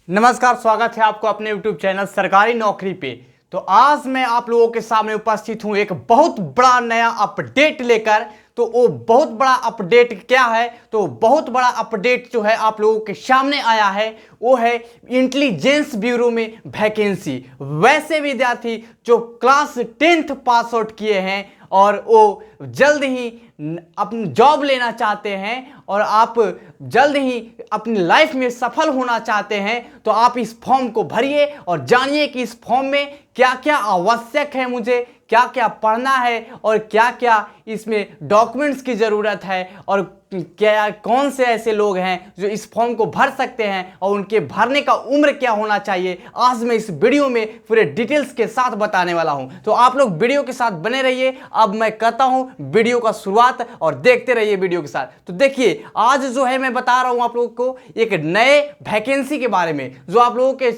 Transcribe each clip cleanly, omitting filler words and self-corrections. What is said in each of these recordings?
नमस्कार, स्वागत है आपको अपने YouTube चैनल सरकारी नौकरी पे। तो आज मैं आप लोगों के सामने उपस्थित हूं एक बहुत बड़ा नया अपडेट लेकर। तो वो बहुत बड़ा अपडेट क्या है? तो बहुत बड़ा अपडेट जो है आप लोगों के सामने आया है वो है इंटेलिजेंस ब्यूरो में वैकेंसी। वैसे विद्यार्थी जो क्लास 10th पास आउट किए हैं और वो जल्द ही अपनी जॉब लेना चाहते हैं और आप जल्द ही अपनी लाइफ में सफल होना चाहते हैं, तो आप इस फॉर्म को भरिए और जानिए कि इस फॉर्म में क्या क्या आवश्यक है, मुझे क्या क्या पढ़ना है और क्या क्या इसमें डॉक्यूमेंट्स की ज़रूरत है और क्या कौन से ऐसे लोग हैं जो इस फॉर्म को भर सकते हैं और उनके भरने का उम्र क्या होना चाहिए। आज मैं इस वीडियो में पूरे डिटेल्स के साथ बताने वाला हूं, तो आप लोग वीडियो के साथ बने रहिए। अब मैं करता हूं वीडियो का शुरुआत और देखते रहिए वीडियो के साथ। तो देखिए, आज जो है मैं बता रहा हूं आप लोगों को एक नए वैकेंसी के बारे में जो आप लोगों के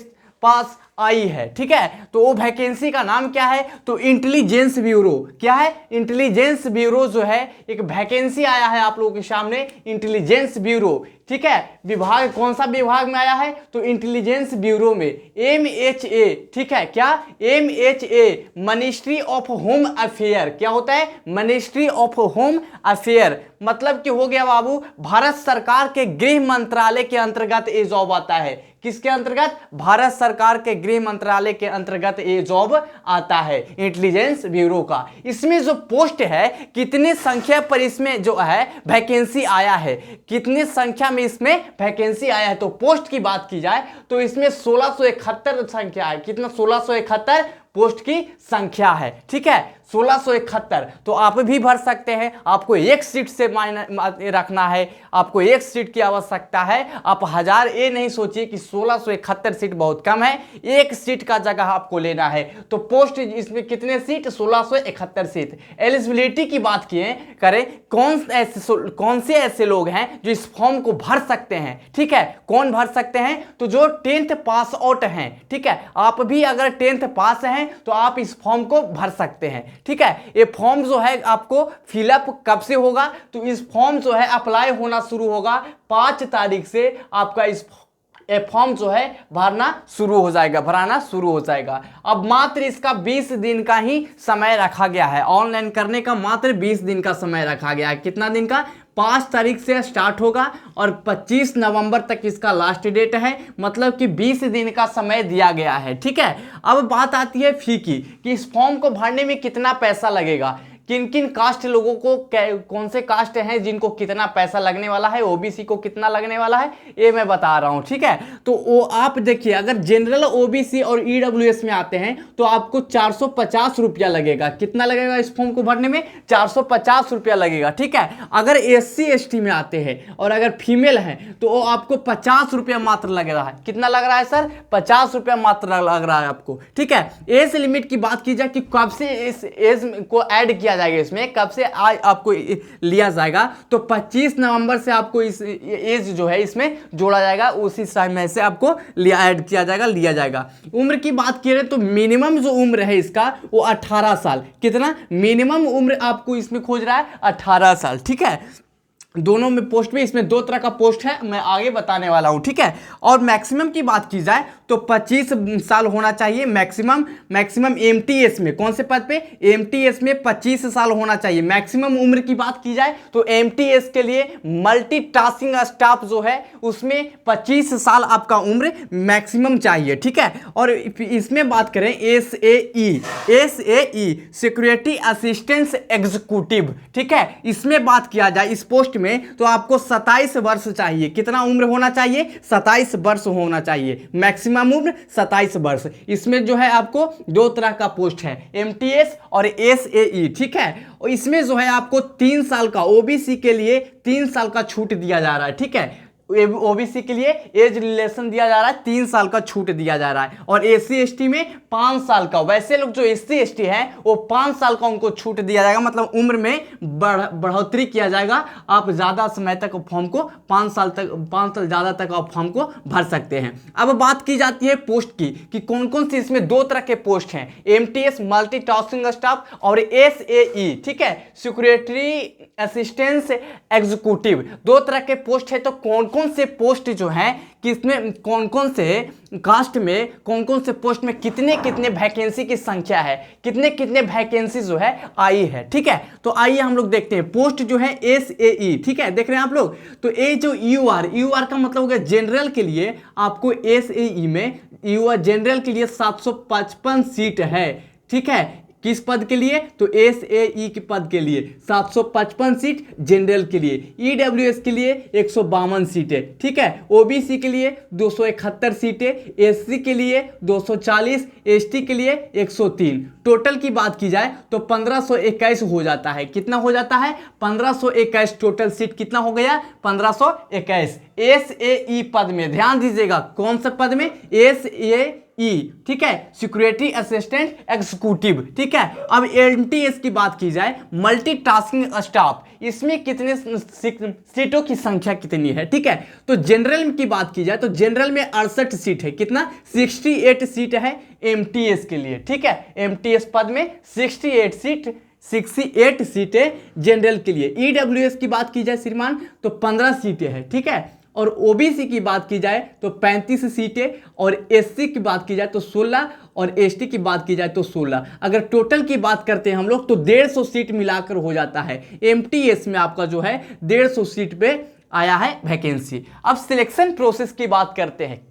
पास आई है, ठीक है। तो वो वैकेंसी का नाम क्या है? तो इंटेलिजेंस ब्यूरो। क्या है? इंटेलिजेंस ब्यूरो जो है एक वैकेंसी आया है आप लोगों के सामने, इंटेलिजेंस ब्यूरो, ठीक है। विभाग कौन सा विभाग में आया है? तो इंटेलिजेंस ब्यूरो में MHA, ठीक है। क्या? MHA, ministry of home affair. क्या होता है? मिनिस्ट्री ऑफ होम अफेयर मतलब कि हो गया बाबू, भारत सरकार के गृह मंत्रालय के अंतर्गत ये जॉब आता है। किसके अंतर्गत? भारत सरकार के गृह मंत्रालय के अंतर्गत ये जॉब आता है, इंटेलिजेंस ब्यूरो का। इसमें जो पोस्ट है, कितनी संख्या पर इसमें जो है वैकेंसी आया है, कितनी संख्या में इसमें वैकेंसी आया है, तो पोस्ट की बात की जाए तो इसमें 1671 संख्या है। कितना? 1671 पोस्ट की संख्या है, ठीक है। 1671। तो आप भी भर सकते हैं। आपको एक सीट से मायने रखना है, आपको एक सीट की आवश्यकता है। आप 1000 ये नहीं सोचिए कि 1671 सीट बहुत कम है, एक सीट का जगह आपको लेना है। तो पोस्ट इसमें कितने सीट? 1671 सीट। एलिजिबिलिटी की बात करें, कौन से ऐसे लोग हैं जो इस फॉर्म को भर सकते हैं, ठीक है। कौन भर सकते हैं? तो जो 10th पास आउट हैं, ठीक है। आप भी अगर 10th पास हैं तो आप इस फॉर्म को भर सकते हैं, ठीक है। ये फॉर्म जो है आपको फिलअप कब से होगा? तो इस फॉर्म जो है अप्लाई होना शुरू होगा 5 तारीख से। आपका इस फॉर्म जो है भरना शुरू हो जाएगा, भराना शुरू हो जाएगा। अब मात्र इसका 20 दिन का ही समय रखा गया है, ऑनलाइन करने का मात्र 20 दिन का समय रखा गया है। कितना दिन का? 5 तारीख से स्टार्ट होगा और 25 नवंबर तक इसका लास्ट डेट है, मतलब कि 20 दिन का समय दिया गया है, ठीक है। अब बात आती है फी की, कि इस फॉर्म को भरने में कितना पैसा लगेगा, किन किन कास्ट लोगों को, कौन से कास्ट हैं जिनको कितना पैसा लगने वाला है, ओबीसी को कितना लगने वाला है, ये मैं बता रहा हूं, ठीक है। तो वो आप देखिए, अगर जनरल ओबीसी और ईडब्ल्यूएस में आते हैं तो आपको 450 रुपया लगेगा। कितना लगेगा इस फॉर्म को भरने में? 450 रुपया लगेगा, ठीक है। अगर SC ST में आते हैं और अगर फीमेल हैं तो वो आपको 50 रुपया मात्र लग रहा है। कितना लग रहा है सर? 50 रुपया मात्र लग रहा है आपको, ठीक है। एज लिमिट की बात की जाए कि कब से इस एज को ऐड किया जाएगा, इसमें कब से आज आपको लिया जाएगा, तो 25 नवंबर से आपको इस एज जो है इसमें जोड़ा जाएगा, उसी समय से आपको ऐड किया जाएगा, लिया जाएगा। उम्र की बात करें तो मिनिमम जो उम्र है इसका वो 18 साल। कितना मिनिमम उम्र आपको इसमें खोज रहा है? 18 साल, ठीक है। दोनों में पोस्ट में, इसमें 2 तरह का पोस्ट है, मैं आगे बताने वाला हूं, ठीक है। और मैक्सिमम की बात की जाए तो 25 साल होना चाहिए मैक्सिमम। MTS में, कौन से पद पे? MTS में 25 साल होना चाहिए मैक्सिमम उम्र की बात की जाए तो। MTS के लिए मल्टीटास्किंग स्टाफ जो है उसमें 25 साल आपका उम्र मैक्सिमम चाहिए, ठीक है। और इसमें बात करें SAE सिक्योरिटी असिस्टेंस एग्जीक्यूटिव, ठीक है। इसमें बात किया जाए इस पोस्ट में तो आपको 27 वर्ष चाहिए। कितना उम्र होना चाहिए? 27 वर्ष होना चाहिए, मैक्सिमम उम्र 27 वर्ष। इसमें जो है आपको 2 तरह का पोस्ट है, MTS और SAE, ठीक है। और इसमें जो है आपको 3 साल का, ओबीसी के लिए 3 साल का छूट दिया जा रहा है, ठीक है। ओबीसी के लिए एज रिलेशन दिया जा रहा है, 3 साल का छूट दिया जा रहा है। और SC ST में 5 साल का, वैसे लोग जो SC ST हैं वो 5 साल का उनको छूट दिया जाएगा, मतलब उम्र में बढ़ोतरी किया जाएगा। आप ज़्यादा समय तक फॉर्म को 5 साल ज़्यादा तक आप फॉर्म को भर सकते हैं। अब बात की जाती है पोस्ट की, कि कौन कौन सी इसमें 2 तरह के पोस्ट हैं, MTS मल्टीटास्किंग स्टाफ और SAE, ठीक है, सिक्योरिटी असिस्टेंस एग्जीक्यूटिव। 2 तरह के पोस्ट है। तो कौन कौन से पोस्ट जो हैं, किसमें कौन कौन से कास्ट में कौन कौन से पोस्ट में कितने कितने वैकेंसी की संख्या है, कितने कितने वैकेंसी जो है आई है। ठीक है, तो आइए हम लोग देखते हैं पोस्ट जो है SAE। ठीक है, देख रहे हैं आप लोग, तो ये जो UR का मतलब हो गया जनरल के लिए, आपको SAE में UR जनरल के लिए 755 सीट है। ठीक है, किस पद के लिए, तो SAE के पद के लिए 755 सीट जनरल के लिए, EWS के लिए 152 सीटें। ठीक है, OBC के लिए 271 सीटें, SC के लिए 240, ST के लिए 103। टोटल की बात की जाए तो 1521 हो जाता है। कितना हो जाता है, 1521 टोटल सीट कितना हो गया, 1521 SAE पद में। ध्यान दीजिएगा, कौन सा पद में, SAE। ठीक है, सिक्योरिटी असिस्टेंट एग्जीक्यूटिव। ठीक है, अब MTS की बात की जाए, मल्टीटास्किंग स्टाफ, इसमें कितने सीटों की संख्या कितनी है। ठीक है, तो जनरल की बात की जाए तो जनरल में 68 सीट है। कितना, 68 सीट है MTS के लिए। ठीक है, MTS पद में 68 सीटें जनरल के लिए। EWS की बात की जाए श्रीमान तो 15 सीटें हैं। ठीक है, और OBC की बात की जाए तो 35 सीटें, और SC की बात की जाए तो 16, और ST की बात की जाए तो 16। अगर टोटल की बात करते हैं हम लोग तो 150 सीट मिलाकर हो जाता है। MTS में आपका जो है 150 सीट पे आया है वैकेंसी। अब सिलेक्शन प्रोसेस की बात करते हैं।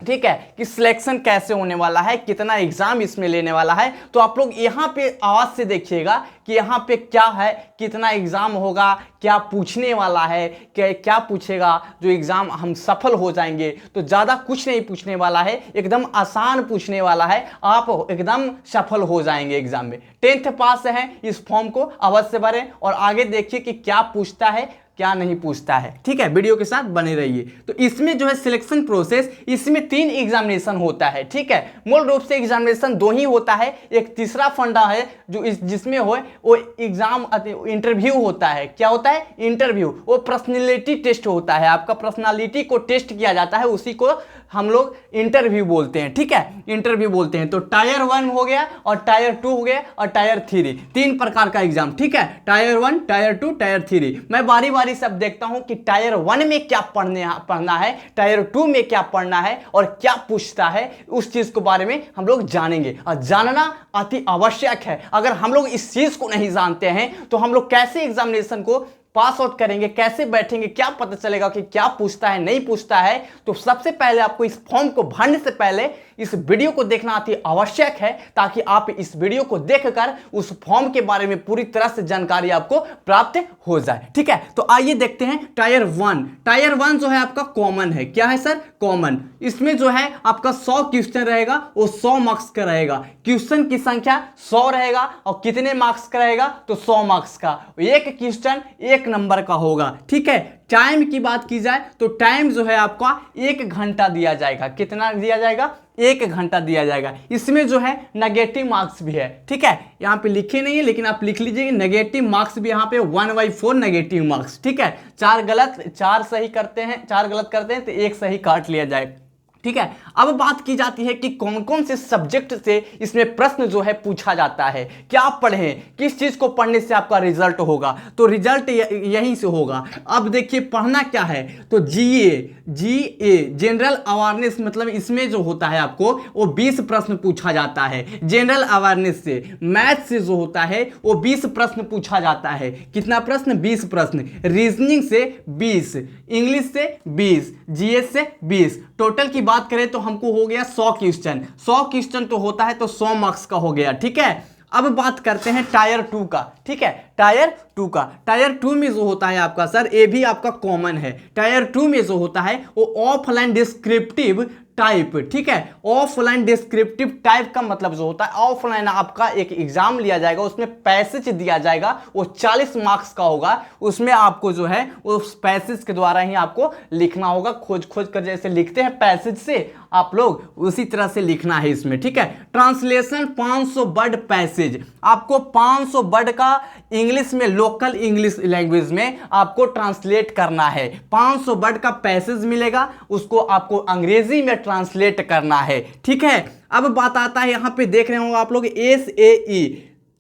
ठीक है, कि सिलेक्शन कैसे होने वाला है, कितना एग्जाम इसमें लेने वाला है, तो आप लोग यहाँ पे आवाज से देखिएगा कि यहाँ पे क्या है, कितना एग्जाम होगा, क्या पूछने वाला है, क्या पूछेगा। जो एग्जाम हम सफल हो जाएंगे तो ज़्यादा कुछ नहीं पूछने वाला है, एकदम आसान पूछने वाला है, आप एकदम सफल हो जाएंगे एग्जाम में। 10th पास है, इस फॉर्म को अवश्य भरें और आगे देखिए कि क्या पूछता है क्या नहीं पूछता है। ठीक है, वीडियो के साथ बने रहिए। तो इसमें जो है सिलेक्शन प्रोसेस, इसमें 3 एग्जामिनेशन होता है। ठीक है, मूल रूप से एग्जामिनेशन 2 ही होता है, एक तीसरा फंडा है जो जिसमें हो वो एग्जाम इंटरव्यू होता है। क्या होता है, इंटरव्यू, वो पर्सनैलिटी टेस्ट होता है, आपका पर्सनालिटी को टेस्ट किया जाता है, उसी को हम लोग इंटरव्यू बोलते हैं। ठीक है, इंटरव्यू बोलते हैं। तो टायर 1 हो गया, और टायर 2 हो गया, और टायर 3, 3 प्रकार का एग्जाम। ठीक है, टायर 1, टायर 2, टायर 3। मैं बारी बारी से अब देखता हूं कि टायर 1 में क्या पढ़ना है, टायर 2 में क्या पढ़ना है, और क्या पूछता है, उस चीज के बारे में हम लोग जानेंगे। और जानना अति आवश्यक है। अगर हम लोग इस चीज को नहीं जानते हैं तो हम लोग कैसे एग्जामिनेशन को पास आउट करेंगे, कैसे बैठेंगे, क्या पता चलेगा कि क्या पूछता है नहीं पूछता है। तो सबसे पहले आपको इस फॉर्म को भरने से पहले इस वीडियो को देखना अति आवश्यक है, ताकि आप इस वीडियो को देखकर उस फॉर्म के बारे में पूरी तरह से जानकारी आपको प्राप्त हो जाए। ठीक है, तो आइए देखते हैं टायर 1। टायर 1 जो है आपका कॉमन है। क्या है सर, कॉमन। इसमें जो है आपका 100 क्वेश्चन रहेगा, वो 100 मार्क्स का रहेगा। क्वेश्चन की संख्या 100 रहेगा, और कितने मार्क्स का रहेगा, तो 100 मार्क्स का। एक क्वेश्चन 1 नंबर का होगा। ठीक है, टाइम की बात की जाए तो टाइम जो है आपका 1 घंटा दिया जाएगा। कितना दिया जाएगा, 1 घंटा दिया जाएगा। इसमें जो है नेगेटिव मार्क्स भी है। ठीक है, यहाँ पे लिखे नहीं है लेकिन आप लिख लीजिए, नेगेटिव मार्क्स भी यहाँ पे 1/4 नेगेटिव मार्क्स। ठीक है, 4 सही करते हैं, 4 गलत करते हैं तो 1 सही काट लिया जाए। ठीक है, अब बात की जाती है कि कौन कौन से सब्जेक्ट से इसमें प्रश्न जो है पूछा जाता है, क्या पढ़ें, किस चीज को पढ़ने से आपका रिजल्ट होगा। तो रिजल्ट यहीं से होगा। अब देखिए पढ़ना क्या है, तो जीए जनरल अवेयरनेस, मतलब इसमें जो होता है आपको वो 20 प्रश्न पूछा जाता है। जनरल अवेयरनेस से, मैथ से जो होता है वो 20 प्रश्न पूछा जाता है। कितना प्रश्न, 20 प्रश्न। रीजनिंग से 20, इंग्लिश से 20, जीएस से 20। टोटल की बात करें तो हमको हो गया 100 क्वेश्चन। 100 क्वेश्चन तो होता है तो 100 मार्क्स का हो गया। ठीक है, अब बात करते हैं टायर 2 का। ठीक है, टायर 2 का, टायर 2 में जो होता है आपका सर, ये भी आपका कॉमन है। टायर 2 में जो होता है वो ऑफलाइन डिस्क्रिप्टिव टाइप। ठीक है, ऑफलाइन डिस्क्रिप्टिव टाइप का मतलब जो होता है, ऑफलाइन आपका एक एग्जाम लिया जाएगा, उसमें पैसेज दिया जाएगा, वो 40 मार्क्स का होगा। उसमें आपको जो है उस पैसेज के द्वारा ही आपको लिखना होगा, खोज कर जैसे लिखते हैं पैसेज से आप लोग, उसी तरह से लिखना है इसमें। ठीक है, ट्रांसलेशन 500 वर्ड पैसेज, आपको 500 वर्ड का इंग्लिश में, लोकल इंग्लिश लैंग्वेज में आपको ट्रांसलेट करना है। 500 वर्ड का पैसेज मिलेगा, उसको आपको अंग्रेजी में ट्रांसलेट करना है। ठीक है, अब बात आता है, यहां पे देख रहे होंगे आप लोग SAE।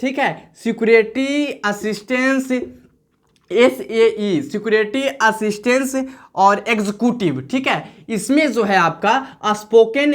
ठीक है, security assistance SAE security assistance और एग्जीक्यूटिव, ठीक है। इसमें जो है आपका स्पोकन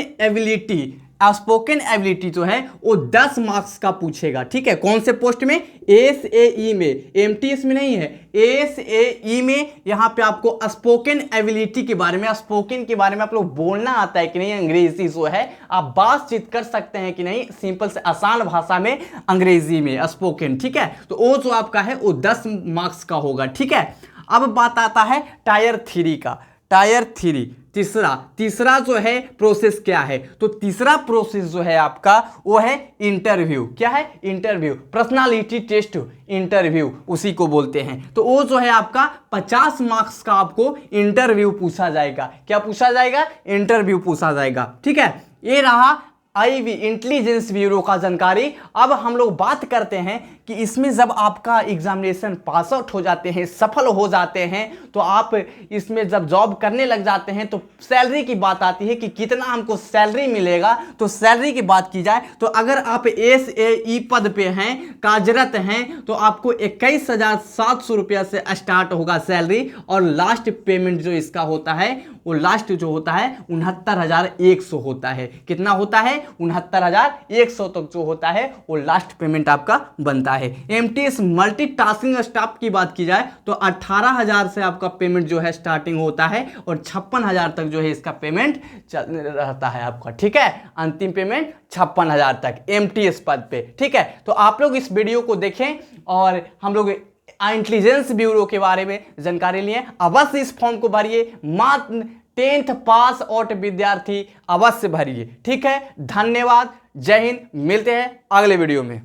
एबिलिटी जो है वो 10 मार्क्स का पूछेगा, ठीक है। कौन से पोस्ट में? SAE में, MTS में नहीं है, SAE में। यहाँ पे आपको स्पोकन एबिलिटी के बारे में, स्पोकन के बारे में आप लोग बोलना आता है कि नहीं, अंग्रेजी जो है आप बातचीत कर सकते हैं कि नहीं, सिंपल से आसान भाषा में अंग्रेजी में स्पोकन, ठीक है। तो वो जो आपका है वो 10 मार्क्स का होगा, ठीक है। अब बात आता है टायर 3 का। टायर 3 तीसरा जो है प्रोसेस क्या है? तो तीसरा प्रोसेस जो है आपका वो है इंटरव्यू। क्या है? इंटरव्यू, पर्सनालिटी टेस्ट इंटरव्यू उसी को बोलते हैं। तो वो जो है आपका 50 मार्क्स का आपको इंटरव्यू पूछा जाएगा। क्या पूछा जाएगा? इंटरव्यू पूछा जाएगा, ठीक है। ये रहा IB इंटेलिजेंस ब्यूरो का जानकारी। अब हम लोग बात करते हैं कि इसमें जब आपका एग्जामिनेशन पास आउट हो जाते हैं, सफल हो जाते हैं, तो आप इसमें जब जॉब करने लग जाते हैं तो सैलरी की बात आती है कि कितना हमको सैलरी मिलेगा। तो सैलरी की बात की जाए तो अगर आप SAE पद पे हैं, कार्यरत हैं, तो आपको 21,700 रुपया से स्टार्ट होगा सैलरी, और लास्ट पेमेंट जो इसका होता है वो लास्ट जो होता है 69,100 होता है। कितना होता है? 69,100 तक जो होता है वो लास्ट पेमेंट आपका बनता है। MTS मल्टीटास्किंग स्टाफ की बात की जाए तो 18,000 से आपका पेमेंट जो है स्टार्टिंग होता है, और 56,000 तक जो है इसका पेमेंट रहता है आपका, ठीक है। अंतिम पेमेंट 56,000 तक MTS पद पे, ठीक है। तो आप लोग इस वीडियो को देखें और हम लोग इंटेलिजेंस ब्यूरो के बारे में जानकारी लिए। अवश्य इस फॉर्म को भरिए, मात्र 10th पास आउट विद्यार्थी अवश्य भरिए, ठीक है। धन्यवाद, जय हिंद, मिलते हैं अगले वीडियो में।